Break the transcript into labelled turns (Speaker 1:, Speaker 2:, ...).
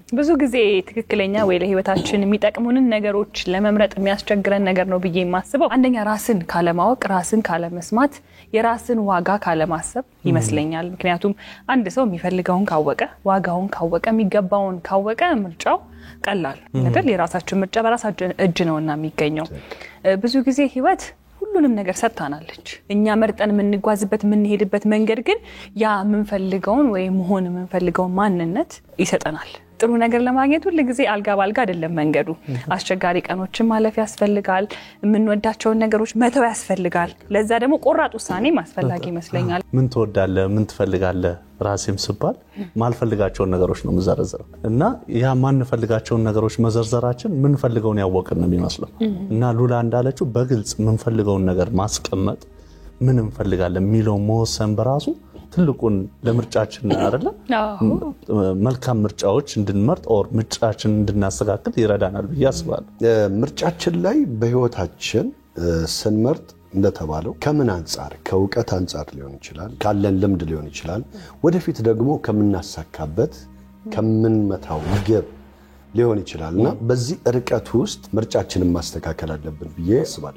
Speaker 1: ብዙ ጊዜ ትክክለኛ ወይ ለህይወታችን የሚጠቅሙንን ነገሮች ለመምረጥ የሚያስቸግረን ነገር ነው ብዬ የማስበው አንደኛ ራስን ካለማወቅ ራስን ካለመስማት የራስን ዋጋ ካለማሰብ ይመስለኛል ምክንያቱም አንድ ሰው የሚፈልገውን ካወቀ ዋጋውን ካወቀ የሚገባውን ካወቀ ምርጫው ቀላል አይደል የራሳችን ምርጫ በራሳችን እጅ ነውና የሚገኘው ብዙ ጊዜ ህይወት ሁሉንም ነገር ሰጥታናለች እኛ መርጠን የምንጓዝበት የምንሄድበት መንገድ ግን ያ የምንፈልገውን ወይ መሆን የምንፈልገውን ማንነት ይሰጠናል ጥሩ ነገር ለማግኘት ሁሉ ጊዜ አልጋ ባልጋ አይደለም መንገዱ አስቸጋሪ ቀኖችን ማለፍ ያስፈልጋል የምንወዳቸውን ነገሮች መተው ያስፈልጋል ለዛ ደግሞ ቆራጥ ውሳኔ ማስፈልጋጊ ይመስለኛል
Speaker 2: ምን ትወዳለህ ምን ትፈልጋለህ ራሴም ስባል ማልፈልጋቸውን ነገሮች ነው መዘርዘረው እና ያ ማንፈልጋቸውን ነገሮች መዘርዘራችን ምን ፈልገውን ያወቅን ነው የሚመስለው እና ሉላ እንዳለችው በግልጽ ምን ፈልገውን ነገር ማስቀመጥ ምን እንፈልጋለን ሚለው መወሰን በራሱ ትልቁን ለምርጫችን አይደለ መልካም ምርጫዎች እንድንመርጥ ኦር ምርጫችን እንድናስተካክል ይረዳናል በያስባለሁ
Speaker 3: ምርጫችን ላይ በህይወታችን ስንመርጥ እንደተባለው ከምን አንፃር ከውቀት አንፃር ሊሆን ይችላል ካለን ልምድ ሊሆን ይችላል ወደፊት ደግሞ ከምናሳካበት ከምንመታው ግብ ሊሆን ይችላልና በዚህ ርቀት ውስጥ ምርጫችንን ማስተካከል አለብን ብዬ አስባለሁ